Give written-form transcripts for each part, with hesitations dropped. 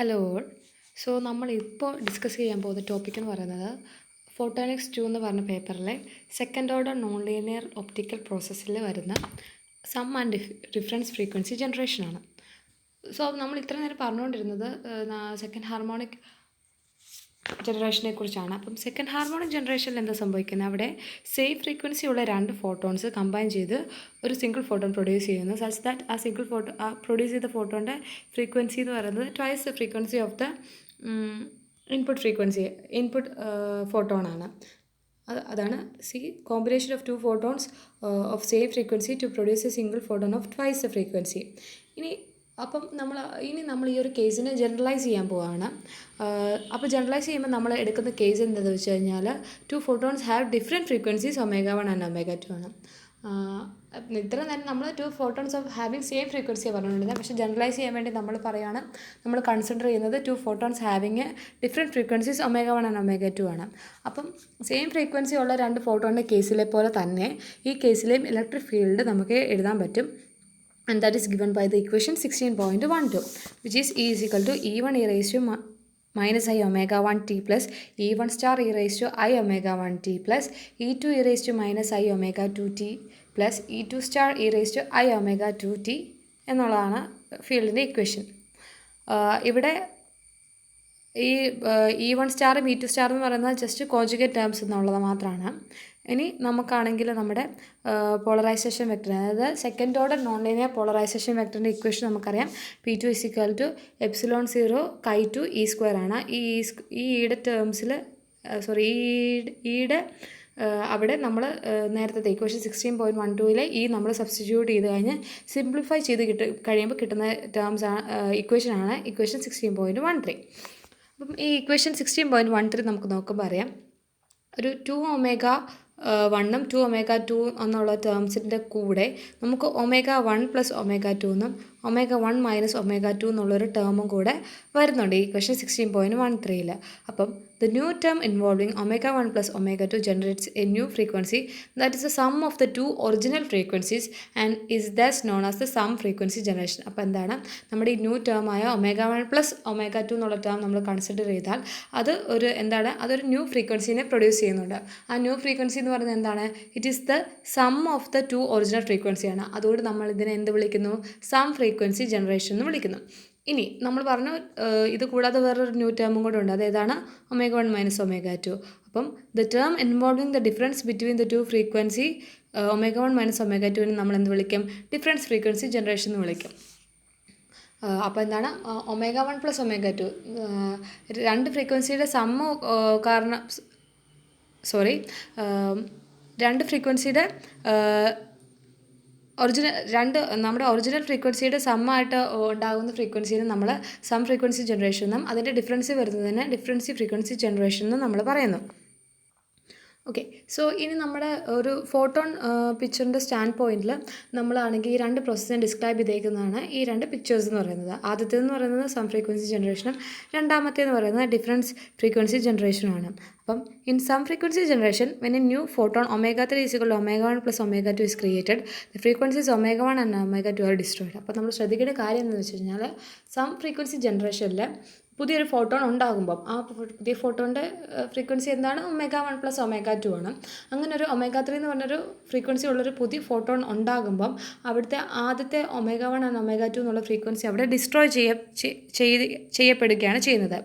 Hello all. So നമ്മളിപ്പോൾ discuss ചെയ്യാൻ പോകുന്ന ടോപ്പിക് എന്ന് പറയുന്നത് ഫോട്ടോണിക്സ് 2 എന്ന് പറഞ്ഞ പേപ്പറിലെ second order non linear optical പ്രോസസ്സിൽ വരുന്ന സം ആൻഡ് ഡിഫറൻസ് ഫ്രീക്വൻസി ജനറേഷനാണ്. സോ നമ്മൾ ഇത്ര നേരം പറഞ്ഞുകൊണ്ടിരുന്നത് സെക്കൻഡ് ഹാർമോണിക് ജനറേഷനെ കുറിച്ചാണ്. അപ്പം സെക്കൻഡ് ഹാർമോണിക് ജനറേഷനിൽ എന്താ സംഭവിക്കുന്നത്? അവിടെ സെയിം ഫ്രീക്വൻസി ഉള്ള രണ്ട് ഫോട്ടോൺസ് കമ്പൈൻ ചെയ്ത് ഒരു സിംഗിൾ ഫോട്ടോൺ പ്രൊഡ്യൂസ് ചെയ്യുന്നു. സച്ച് ദാറ്റ് ആ സിംഗിൾ ഫോട്ടോ പ്രൊഡ്യൂസ് ചെയ്ത ഫോട്ടോൻ്റെ ഫ്രീക്വൻസി എന്ന് പറയുന്നത് twice the frequency of the input ഫോട്ടോണാണ്. അതാണ് combination of two photons of same frequency to produce a single photon of twice the frequency. അപ്പം നമ്മൾ ഈ ഒരു കേസിനെ ജനറലൈസ് ചെയ്യാൻ പോവുകയാണ്. അപ്പോൾ ജനറലൈസ് ചെയ്യുമ്പോൾ നമ്മൾ എടുക്കുന്ന കേസ് എന്താണെന്ന് വെച്ച് കഴിഞ്ഞാൽ two photons have different frequencies Ω1 and Ω2 ആണ്. ഇത്ര നേരം നമ്മൾ two photons of having same ഫ്രീക്വൻസിയാണ് പറഞ്ഞുകൊണ്ടിരുന്നത്. പക്ഷേ ജനറലൈസ് ചെയ്യാൻ വേണ്ടി നമ്മൾ കൺസിഡർ ചെയ്യുന്നത് two photons having different frequencies Ω1 and Ω2 ആണ്. അപ്പം സെയിം ഫ്രീക്വൻസി ഉള്ള രണ്ട് ഫോട്ടോണിൻ്റെ കേസിലെ പോലെ തന്നെ ഈ കേസിലെയും ഇലക്ട്രിക് ഫീൽഡ് നമുക്ക് എഴുതാൻ പറ്റും. And that is given by the equation 16.12, which is E is equal to E1 e raised to minus I Ω1 t plus E1 star e raised to I Ω1 t plus E2 e raised to minus I Ω2 t plus E2 star e raised to I Ω2 t എന്നുള്ളതാണ് ഫീൽഡിൻ്റെ equation. ഇവിടെ ഈ E1 സ്റ്റാറും E2 star എന്ന് പറയുന്നത് just conjugate terms എന്നുള്ളത് മാത്രമാണ്. ഇനി നമുക്കാണെങ്കിൽ നമ്മുടെ പോളറൈസേഷൻ വെക്ടർ, അതായത് second order non linear polarisation വെക്ടറിൻ്റെ ഇക്വേഷൻ നമുക്കറിയാം. P2 is equal to ε0 chi2 e² ആണ്. ഈയുടെ ടേംസിൽ ഈയുടെ അവിടെ നമ്മൾ നേരത്തെ ഇക്വേഷൻ 16.12 ഈ നമ്മൾ സബ്സ്റ്റിറ്റ്യൂട്ട് ചെയ്ത് കഴിഞ്ഞ് സിംപ്ലിഫൈ ചെയ്ത് കഴിയുമ്പോൾ കിട്ടുന്ന ഇക്വേഷനാണ് ഇക്വേഷൻ 16.13. അപ്പം ഈ ഇക്വേഷൻ 16.13 നമുക്ക് നോക്കുമ്പോൾ അറിയാം, ഒരു 2Ω1ഉം 2Ω2 എന്നുള്ള ടേംസിൻ്റെ കൂടെ നമുക്ക് Ω1 + Ω2 എന്നും Ω1 - Ω2 എന്നുള്ളൊരു ടേമും കൂടെ വരുന്നുണ്ട് ഈ ഇക്വേഷൻ 16.13. അപ്പം the new term involving Ω1 + Ω2 generates a new frequency that is the sum of the two original frequencies and is thus known as the sum frequency generation. അപ്പോൾ എന്താണ്, നമ്മുടെ ഈ ന്യൂ ടേമായ Ω1 + Ω2 എന്നുള്ള ടേം നമ്മൾ കൺസിഡർ ചെയ്താൽ അതൊരു ന്യൂ ഫ്രീക്വൻസിനെ പ്രൊഡ്യൂസ് ചെയ്യുന്നുണ്ട്. ആ ന്യൂ ഫ്രീക്വൻസി എന്ന് പറയുന്നത് എന്താണ്? It is the sum of the two original ഫ്രീക്വൻസിയാണ്. അതുകൊണ്ട് നമ്മൾ ഇതിനെ എന്ത് വിളിക്കുന്നു? സം ഫ്രീക്വൻസി ജനറേഷൻ എന്ന് വിളിക്കുന്നു. ഇനി നമ്മൾ പറഞ്ഞു, ഇത് കൂടാതെ വേറൊരു ന്യൂ ടേമും കൂടെ ഉണ്ട്. അതേതാണ്? Ω1 - Ω2. അപ്പം the term involving the difference between the two frequency Ω1 - Ω2 നമ്മൾ എന്ത് വിളിക്കും? ഡിഫറൻസ് ഫ്രീക്വൻസി ജനറേഷൻ എന്ന് വിളിക്കും. അപ്പോൾ എന്താണ് Ω1 + Ω2 രണ്ട് ഫ്രീക്വൻസിയുടെ സമ്മ് കാരണം രണ്ട് ഫ്രീക്വൻസിയുടെ നമ്മുടെ ഒറിജിനൽ ഫ്രീക്വൻസിയുടെ സമ്മായിട്ട് ഉണ്ടാകുന്ന ഫ്രീക്വൻസിനെ നമ്മൾ സം ഫ്രീക്വൻസി ജനറേഷൻ എന്നും അതിൻ്റെ ഡിഫറൻസി വരുന്നതിന് ഡിഫറൻസി ഫ്രീക്വൻസി ജനറേഷൻ എന്നും നമ്മൾ പറയുന്നു. ഓക്കെ, സോ ഇനി നമ്മുടെ ഒരു ഫോട്ടോൺ പിക്ചറിൻ്റെ സ്റ്റാൻഡ് പോയിന്റിൽ നമ്മളാണെങ്കിൽ ഈ രണ്ട് പ്രോസസ്സിനെ ഡിസ്ക്രൈബ് ചെയ്തേക്കുന്നതാണ് ഈ രണ്ട് പിക്ചേഴ്സ് എന്ന് പറയുന്നത്. ആദ്യത്തേതെന്ന് പറയുന്നത് സം ഫ്രീക്വൻസി ജനറേഷനും രണ്ടാമത്തേന്ന് പറയുന്നത് ഡിഫറൻസ് ഫ്രീക്വൻസി ജനറേഷനുമാണ്. അപ്പം in sum frequency generation when a new photon Ω3 = Ω1 + Ω2 is created, the frequencies Ω1 and Ω2 are destroyed. അപ്പോൾ നമ്മൾ ശ്രദ്ധിക്കേണ്ട കാര്യം എന്താണെന്ന് വെച്ച് കഴിഞ്ഞാൽ സം ഫ്രീക്വൻസി ജനറേഷനിൽ പുതിയൊരു ഫോട്ടോൺ ഉണ്ടാകുമ്പം ആ പുതിയ ഫോട്ടോൻ്റെ ഫ്രീക്വൻസി എന്താണ്? Ω1 + Ω2 ആണ്. അങ്ങനെ ഒരു Ω3 എന്ന് പറഞ്ഞൊരു ഫ്രീക്വൻസി ഉള്ളൊരു പുതിയ ഫോട്ടോൺ ഉണ്ടാകുമ്പം അവിടുത്തെ ആദ്യത്തെ Ω1 and Ω2 എന്നുള്ള ഫ്രീക്വൻസി അവിടെ ഡിസ്ട്രോയ് ചെയ്യപ്പെടുകയാണ് ചെയ്യുന്നത്.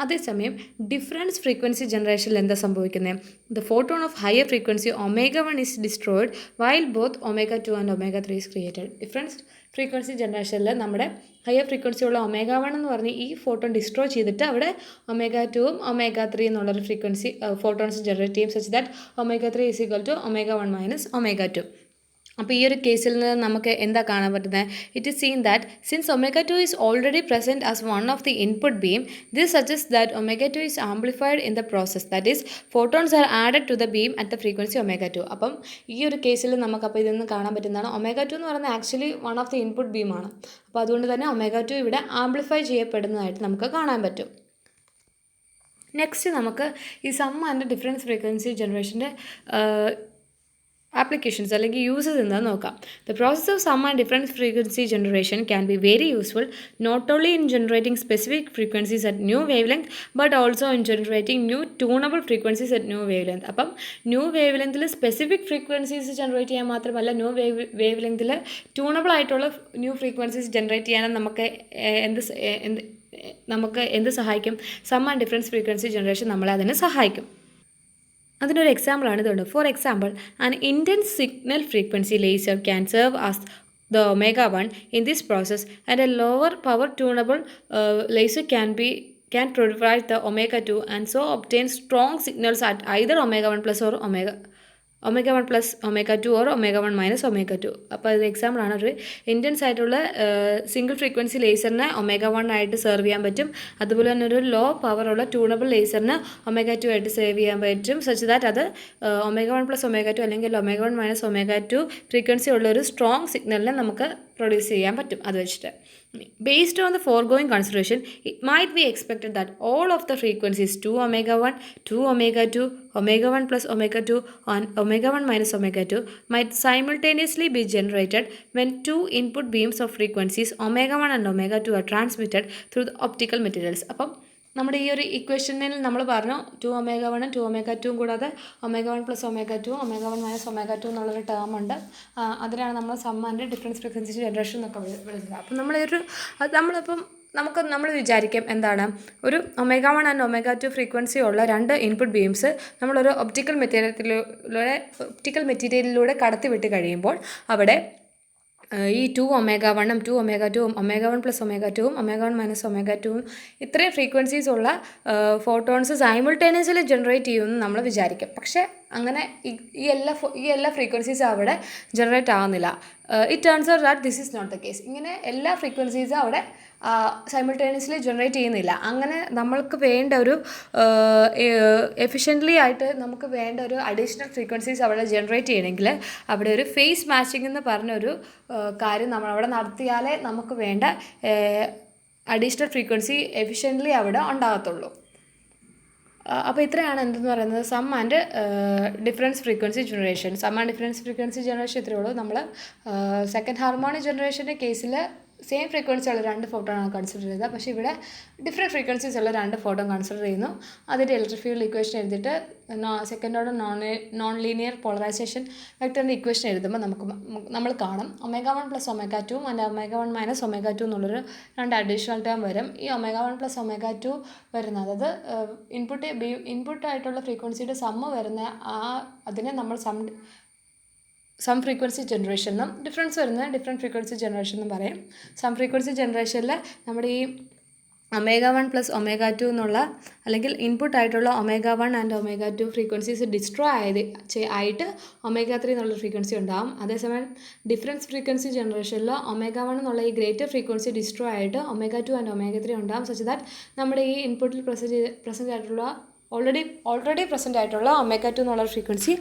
അതേസമയം ഡിഫറൻസ് ഫ്രീക്വൻസി ജനറേഷനിൽ എന്താ സംഭവിക്കുന്നത്? The photon of higher frequency Ω1 is destroyed while both Ω2 and Ω3 is created. Difference frequency ജനറേഷനിൽ നമ്മുടെ ഹയർ ഫ്രീക്വൻസി ഉള്ള Ω1 എന്ന് പറഞ്ഞ് ഈ ഫോട്ടോൺ ഡിസ്ട്രോയ് ചെയ്തിട്ട് അവിടെ Ω2ഉം Ω3 എന്നുള്ളൊരു ഫ്രീക്വൻസി ഫോട്ടോൺസ് ജനറേറ്റ് ചെയ്യും. Such that Ω3 is equal to Ω1 - Ω2. അപ്പോൾ ഈ ഒരു കേസിൽ നിന്ന് നമുക്ക് എന്താ കാണാൻ പറ്റുന്നത്? It is seen that since Ω2 is already present as one of the input beam, this suggest that Ω2 is amplified in the process, that is photons are added to the beam at the frequency Ω2. അപ്പം ഈ ഒരു കേസിൽ നമുക്കപ്പോൾ ഇതിൽ നിന്ന് കാണാൻ പറ്റുന്നതാണ് Ω2 എന്ന് പറയുന്നത് actually one of the input ബീമാണ്. അപ്പോൾ അതുകൊണ്ട് തന്നെ Ω2 ഇവിടെ ആംപ്ലിഫൈ ചെയ്യപ്പെടുന്നതായിട്ട് നമുക്ക് കാണാൻ പറ്റും. നെക്സ്റ്റ് നമുക്ക് ഈ സം ആൻഡ് ഡിഫറൻസ് ഫ്രീക്വൻസി ജനറേഷൻ്റെ ആപ്ലിക്കേഷൻസ് അല്ലെങ്കിൽ യൂസസ് എന്താണെന്ന് നോക്കാം. The process of sum and different frequency generation can be very useful not only in generating specific frequencies at new wavelength but also in generating new tunable frequencies at new wavelength. അപ്പം new വേവ് ലെങ്തിൽ specific frequencies generate ചെയ്യാൻ മാത്രമല്ല new വേവ് ലെങ്തിൽ tunable ആയിട്ടുള്ള new frequencies generate ചെയ്യാനും നമുക്ക് എന്ത് സഹായിക്കും? Sum and difference frequency generation നമ്മളെ അതിന് സഹായിക്കും. അതിനൊരു എക്സാമ്പിളാണ് ഇതുണ്ട്. For example, an intense signal frequency laser can serve as the omega 1 in this process, and a lower power tunable laser can provide the omega 2 and so obtain strong signals at either omega 1 plus or omega 1 plus omega 2 or omega 1 minus omega 2. അപ്പോൾ ഇത് എക്സാമ്പിളാണ്. ഒരു intense ആയിട്ടുള്ള single frequency ലേസറിനെ omega 1 ആയിട്ട് serve ചെയ്യാൻ പറ്റും. അതുപോലെ തന്നെ ഒരു ലോ പവറുള്ള ട്യൂണബിൾ ലേസറിന് ഒമേഗ 2 ആയിട്ട് സേവ് ചെയ്യാൻ പറ്റും. സച്ച് ദാറ്റ് അത് ഒമേഗ 1 പ്ലസ് ഒമേഗ 2 അല്ലെങ്കിൽ ഒമേഗ 1 മൈനസ് ഒമേഗ 2 ഫ്രീക്വൻസി ഉള്ള ഒരു സ്ട്രോങ് സിഗ്നലിനെ നമുക്ക് പ്രൊഡ്യൂസ് ചെയ്യാൻ പറ്റും അത് വെച്ചിട്ട്. Based on the foregoing consideration, it might be expected that all of the frequencies 2 omega 1, 2 omega 2, omega 1 plus omega 2 and omega 1 minus omega 2 might simultaneously be generated when two input beams of frequencies omega 1 and omega 2 are transmitted through the optical materials. അപ്പം നമ്മുടെ ഈ ഒരു ഇക്വേഷനിൽ നമ്മൾ പറഞ്ഞു 2 omega 1 2 omega 2 കൂടാതെ omega 1 plus omega 2 omega 1 minus omega 2 എന്നുള്ളൊരു term ഉണ്ട്. അതിനാണ് നമ്മൾ sum and difference frequency generation എന്നൊക്കെ വിളിക്കുന്നത്. അപ്പം നമ്മൾ വിചാരിക്കും എന്താണ്, ഒരു ഒമേഗ 1 ആൻഡ് ഒമേഗ 2 ഫ്രീക്വൻസി ഉള്ള രണ്ട് ഇൻപുട്ട് ബീംസ് നമ്മളൊരു ഒപ്റ്റിക്കൽ മെറ്റീരിയലിലൂടെ കടത്തി വിട്ട് കഴിയുമ്പോൾ അവിടെ ഈ 2 ഒമേഗ 1ഉം 2 ഒമേഗ 2ഉം ഒമേഗ 1 പ്ലസ് ഒമേഗ 2ഉം ഒമേഗ 1 മൈനസ് ഒമേഗ 2ഉം ഇത്രയും ഫ്രീക്വൻസീസ് ഉള്ള ഫോട്ടോൺസ് സൈമിൾട്ടേനിയസ്ലി ജനറേറ്റ് ചെയ്യുമെന്ന് നമ്മൾ വിചാരിക്കും. പക്ഷേ അങ്ങനെ ഈ എല്ലാ ഫ്രീക്വൻസീസും അവിടെ ജനറേറ്റ് ആവുന്നില്ല. It turns out that this is not the case. ഇങ്ങനെ എല്ലാ ഫ്രീക്വൻസീസും അവിടെ സൈമിൾട്ടേനിയസ്ലി ജനറേറ്റ് ചെയ്യുന്നില്ല. അങ്ങനെ നമ്മൾക്ക് വേണ്ട ഒരു എഫിഷ്യൻ്റ്ലി ആയിട്ട് നമുക്ക് വേണ്ട ഒരു അഡീഷണൽ ഫ്രീക്വൻസീസ് അവിടെ ജനറേറ്റ് ചെയ്യണമെങ്കിൽ അവിടെ ഒരു ഫേസ് മാച്ചിങ് എന്ന് പറഞ്ഞൊരു കാര്യം നമ്മൾ അവിടെ നടത്തിയാലേ നമുക്ക് വേണ്ട അഡീഷണൽ ഫ്രീക്വൻസി എഫിഷ്യൻ്റ്ലി അവിടെ ഉണ്ടാകത്തുള്ളൂ. അപ്പോൾ ഇത്രയാണ് എന്തെന്ന് പറയുന്നത് sum and difference frequency generation. Sum and difference frequency generation ഇത്രയേ ഉള്ളൂ. നമ്മൾ സെക്കൻഡ് ഹാർമോണിക് ജനറേഷൻ്റെ കേസിൽ സെയിം ഫ്രീക്വൻസി ഉള്ള രണ്ട് ഫോട്ടോണാണ് കൺസിഡർ ചെയ്തത്. പക്ഷേ ഇവിടെ ഡിഫറെൻറ്റ് ഫ്രീക്വൻസീസ് ഉള്ള രണ്ട് ഫോട്ടോ കൺസിഡർ ചെയ്യുന്നു. അതിൻ്റെ ഇലക്ട്രിക് ഫീൽഡ് ഇക്വേഷൻ എഴുതിയിട്ട് second order non linear polarisation വെക്ടറിൻ്റെ ഇക്വേഷൻ എഴുതുമ്പോൾ നമ്മൾ കാണും omega 1 plus omega 2 and omega 1 minus omega 2 എന്നുള്ളൊരു രണ്ട് അഡീഷണൽ ടേം വരും. ഈ ഒമേഗ 1 പ്ലസ് ഒമേഗ 2 വരുന്നത്, അതായത് ഇൻപുട്ടായിട്ടുള്ള ഫ്രീക്വൻസിയുടെ സമ്മ് വരുന്ന അതിനെ നമ്മൾ സം ഫ്രീക്വൻസി ജനറേഷൻ എന്നും ഡിഫറൻസ് വരുന്നത് ഡിഫറെൻറ്റ് ഫ്രീക്വൻസി ജനറേഷൻ എന്നും പറയും. സം ഫ്രീക്വൻസി ജനറേഷനിൽ നമ്മുടെ ഈ ഒമേഗ 1 പ്ലസ് ഒമേഗ 2 എന്നുള്ള അല്ലെങ്കിൽ ഇൻപുട്ടായിട്ടുള്ള omega 1 and omega 2 frequencies destroy ആയിട്ട് ഒമേഗ 3 എന്നുള്ള ഫ്രീക്വൻസി ഉണ്ടാകും. അതേസമയം ഡിഫറൻസ് ഫ്രീക്വൻസി ജനറേഷനിൽ ഒമേഗ 1 എന്നുള്ള ഈ ഗ്രേറ്റർ ഫ്രീക്വൻസി ഡിസ്ട്രോയ് ആയിട്ട് ഒമേഗ 2 ആൻഡ് ഒമേഗ 3 ഉണ്ടാകും. സച്ച് ദാറ്റ് നമ്മുടെ ഈ ഇൻപുട്ടിൽ പ്രസൻറ്റ് ആയിട്ടുള്ള ഓൾറെഡി പ്രസൻ്റ് ആയിട്ടുള്ള ഒമേഗ 2 എന്നുള്ള ഫ്രീക്വൻസി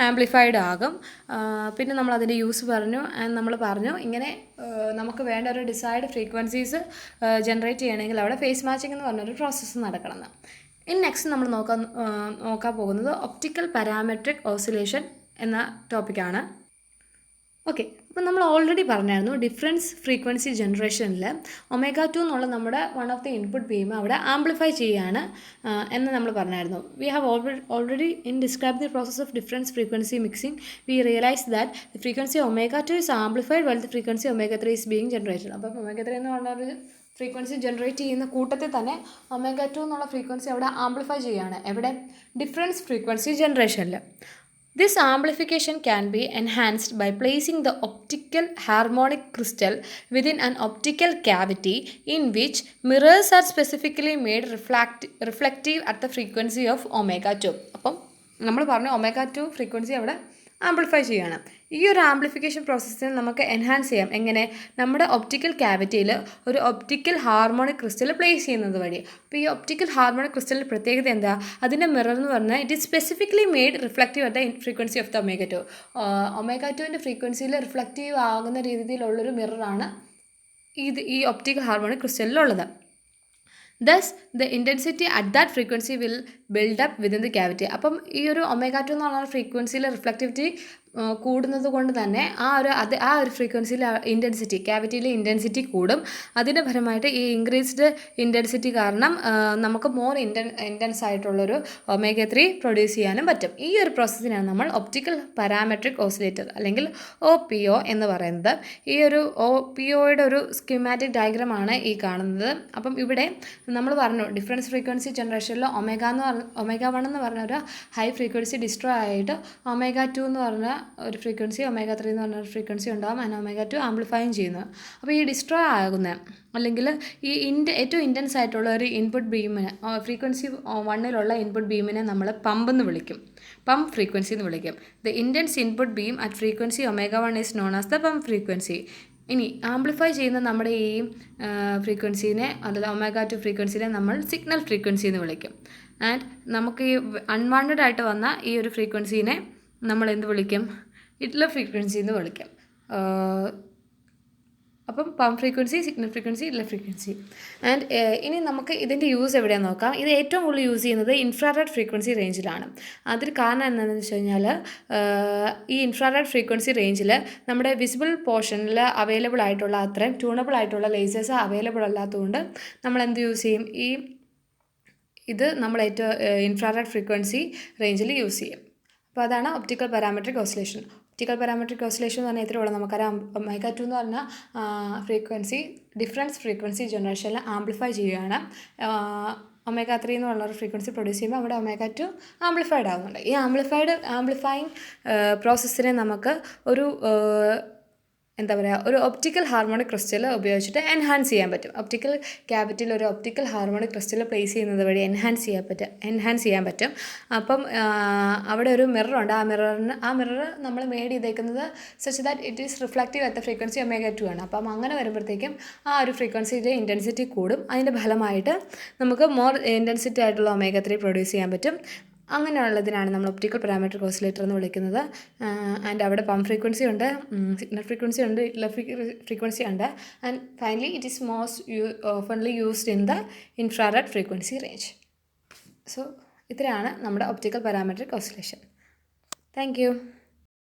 ആംപ്ലിഫൈഡ് ആകും. പിന്നെ നമ്മൾ അതിൻ്റെ യൂസ് പറഞ്ഞു ഇങ്ങനെ നമുക്ക് വേണ്ട ഒരു ഡിസൈഡ് ഫ്രീക്വൻസീസ് ജനറേറ്റ് ചെയ്യണമെങ്കിൽ അവിടെ ഫേസ് മാച്ചിങ് എന്ന് പറഞ്ഞൊരു പ്രോസസ്സ് നടക്കണം. ഇനി നെക്സ്റ്റ് നമ്മൾ നോക്കാൻ പോകുന്നത് ഒപ്റ്റിക്കൽ പാരാമെട്രിക് ഓസിലേഷൻ എന്ന ടോപ്പിക്കാണ്. ഓക്കെ, അപ്പോൾ നമ്മൾ ഓൾറെഡി പറഞ്ഞായിരുന്നു ഡിഫറൻസ് ഫ്രീക്വൻസി ജനറേഷനിൽ ഒമേഗ 2 എന്നുള്ള നമ്മുടെ one of the input beam അവിടെ ആംപ്ലിഫൈ ചെയ്യുകയാണ് എന്ന് നമ്മൾ പറഞ്ഞായിരുന്നു. We have already in describe the process of difference frequency mixing V realise that the frequency omega 2 is amplified well the frequency omega 3 is being generated. അപ്പോൾ omega 3 എന്ന് പറഞ്ഞൊരു frequency generate ചെയ്യുന്ന കൂട്ടത്തിൽ തന്നെ ഒമേഗ 2 എന്നുള്ള ഫ്രീക്വൻസി അവിടെ amplify ചെയ്യുകയാണ്. എവിടെ? ഡിഫറൻസ് ഫ്രീക്വൻസി ജനറേഷനിൽ. This amplification can be enhanced by placing the optical harmonic crystal within an optical cavity in which mirrors are specifically made reflective at the frequency of omega 2. അപ്പം നമ്മൾ പറഞ്ഞു omega 2 frequency അവിടെ amplify ചെയ്യുകയാണ്. ഈ ഒരു amplification പ്രോസസ്സിനെ നമുക്ക് enhance ചെയ്യാം. എങ്ങനെ? നമ്മുടെ ഒപ്റ്റിക്കൽ ക്യാവിറ്റിയിൽ ഒരു ഒപ്റ്റിക്കൽ ഹാർമോണിക് ക്രിസ്റ്റൽ പ്ലേസ് ചെയ്യുന്നത് വഴി. അപ്പോൾ ഈ ഒപ്റ്റിക്കൽ ഹാർമോണിക് ക്രിസ്റ്റലിൻ്റെ പ്രത്യേകത എന്താ? അതിൻ്റെ മിറർ എന്ന് പറഞ്ഞാൽ it is specifically made reflective at the frequency of the omega 2. Omega 2വിൻ്റെ ഫ്രീക്വൻസിയിൽ റിഫ്ലക്റ്റീവ് ആകുന്ന രീതിയിലുള്ളൊരു മിററാണ് ഈ ഒപ്റ്റിക്കൽ ഹാർമോണിക് ക്രിസ്റ്റലിലുള്ളത്. Thus, the intensity at that frequency will build up within the cavity. അപ്പം ഈ ഒരു ഒമേഗ 2 എന്ന് പറഞ്ഞ ഫ്രീക്വൻസിയിലെ റിഫ്ലക്റ്റിവിറ്റി കൂടുന്നത് കൊണ്ട് തന്നെ ആ ഒരു ഫ്രീക്വൻസിയിൽ ഇൻറ്റൻസിറ്റി ക്യാവിറ്റിയിലെ ഇൻറ്റൻസിറ്റി കൂടും. അതിൻ്റെ ഫലമായിട്ട് ഈ ഇൻക്രീസ്ഡ് ഇൻറ്റൻസിറ്റി കാരണം നമുക്ക് മോർ ഇൻറ്റൻസ് ആയിട്ടുള്ളൊരു omega-3 പ്രൊഡ്യൂസ് ചെയ്യാനും പറ്റും. ഈ ഒരു പ്രോസസ്സിനാണ് നമ്മൾ ഒപ്റ്റിക്കൽ പാരാമെട്രിക് ഓസിലേറ്റർ അല്ലെങ്കിൽ OPO എന്ന് പറയുന്നത്. ഈ ഒരു OPOയുടെ ഒരു സ്കീമാറ്റിക് ഡയഗ്രമാണ് ഈ കാണുന്നത്. അപ്പം ഇവിടെ നമ്മൾ പറഞ്ഞു ഡിഫറൻസ് ഫ്രീക്വൻസി ജനറേഷനിൽ omega-1 എന്ന് പറഞ്ഞ ഒരു ഹൈ ഫ്രീക്വൻസി ഡിസ്ട്രോയ് ആയിട്ട് omega-2 എന്ന് പറഞ്ഞ ഒരു ഫ്രീക്വൻസി omega-3 എന്ന് പറഞ്ഞ ഒരു ഫ്രീക്വൻസി ഉണ്ടാകും. അതിന് omega-2 ആംപ്ലിഫൈയും ചെയ്യുന്നത്. അപ്പോൾ ഈ ഡിസ്ട്രോയ് ആകുന്ന അല്ലെങ്കിൽ ഈ ഏറ്റവും ഇൻറ്റൻസ് ആയിട്ടുള്ള ഒരു ഇൻപുട്ട് ബീമിന് ഫ്രീക്വൻസി 1ലുള്ള ഇൻപുട്ട് ബീമിനെ നമ്മൾ പമ്പ് എന്ന് വിളിക്കും. പമ്പ് ഫ്രീക്വൻസി എന്ന് വിളിക്കും. The intense input beam at frequency omega-1 is known as the pump frequency. ഇനി ആംപ്ലിഫൈ ചെയ്യുന്ന നമ്മുടെ ഈ ഫ്രീക്വൻസീനെ അതിൽ omega-2 ഫ്രീക്വൻസിനെ നമ്മൾ സിഗ്നൽ ഫ്രീക്വൻസി എന്ന് വിളിക്കും. ആൻഡ് നമുക്ക് ഈ അൺവാണ്ടഡ് ആയിട്ട് വന്ന ഈ ഒരു ഫ്രീക്വൻസീനെ നമ്മൾ എന്ത് വിളിക്കും? ഇറ്റ്ലർ ഫ്രീക്വൻസി എന്ന് വിളിക്കും. അപ്പം pump frequency, signal frequency, idler frequency. And ഇനി നമുക്ക് ഇതിൻ്റെ യൂസ് എവിടെയാണെന്ന് നോക്കാം. ഇത് ഏറ്റവും കൂടുതൽ യൂസ് ചെയ്യുന്നത് ഇൻഫ്രാറെഡ് ഫ്രീക്വൻസി റേഞ്ചിലാണ്. അതിന് കാരണം എന്താണെന്ന് വെച്ച് കഴിഞ്ഞാൽ ഈ ഇൻഫ്രാറെഡ് ഫ്രീക്വൻസി റേഞ്ചിൽ നമ്മുടെ വിസിബിൾ പോർഷനിൽ അവൈലബിൾ ആയിട്ടുള്ള അത്രയും ട്യൂണബിൾ ആയിട്ടുള്ള ലേസേഴ്സ് അവൈലബിൾ അല്ലാത്തതുകൊണ്ട് നമ്മൾ എന്ത് യൂസ് ചെയ്യും? ഇത് നമ്മൾ ഏറ്റവും ഇൻഫ്രാറെഡ് ഫ്രീക്വൻസി റേഞ്ചിൽ യൂസ് ചെയ്യും. അപ്പോൾ അതാണ് optical parametric oscillation. Optical parametric oscillation എന്ന് പറഞ്ഞാൽ ഇത്രയുള്ള നമുക്കറിയാം. omega-2 എന്ന് പറഞ്ഞാൽ ഫ്രീക്വൻസി ഡിഫറൻസ് ഫ്രീക്വൻസി ജനറേഷനിൽ ആംപ്ലിഫൈ ചെയ്യുകയാണ്. omega-3 എന്ന് പറഞ്ഞൊരു ഫ്രീക്വൻസി പ്രൊഡ്യൂസ് ചെയ്യുമ്പോൾ അവിടെ omega-2 ആംപ്ലിഫൈഡ് ആകുന്നുണ്ട്. ഈ ആംപ്ലിഫൈയിങ് പ്രോസസ്സിനെ നമുക്ക് ഒരു ഒരു ഒപ്റ്റിക്കൽ ഹാർമോണിക് ക്രിസ്റ്റൽ ഉപയോഗിച്ചിട്ട് എൻഹാൻസ് ചെയ്യാൻ പറ്റും. ഒപ്റ്റിക്കൽ ക്യാവിറ്റിയിൽ ഒരു ഒപ്റ്റിക്കൽ ഹാർമോണിക് ക്രിസ്റ്റൽ പ്ലേസ് ചെയ്യുന്നത് വഴി എൻഹാൻസ് ചെയ്യാൻ പറ്റും. അപ്പം അവിടെ ഒരു മിററുണ്ട്. ആ മിറർ നമ്മൾ മേഡ് ചെയ്തേക്കുന്നത് such that it is reflective at the frequency omega-2 ആണ്. അപ്പം അങ്ങനെ വരുമ്പോഴത്തേക്കും ആ ഒരു ഫ്രീക്വൻസിയിലെ ഇൻറ്റൻസിറ്റി കൂടും. അതിൻ്റെ ഫലമായിട്ട് നമുക്ക് മോർ ഇൻറ്റൻസിറ്റി ആയിട്ടുള്ള omega-3 പ്രൊഡ്യൂസ് ചെയ്യാൻ പറ്റും. അങ്ങനെയുള്ളതിനാണ് നമ്മൾ ഒപ്റ്റിക്കൽ പാരാമെട്രിക് ഓസിലേറ്റർ എന്ന് വിളിക്കുന്നത്. ആൻഡ് അവിടെ പമ്പ് ഫ്രീക്വൻസി ഉണ്ട്, സിഗ്നൽ ഫ്രീക്വൻസി ഉണ്ട്, ഇറ്റ്ലർ ഫ്രീക്വൻസി ഉണ്ട്. ആൻഡ് ഫൈനലി ഇറ്റ് ഈസ് ഓഫൺലി used in the infrared frequency range. So ഇത്രയാണ് നമ്മുടെ optical parametric oscillation. Thank U.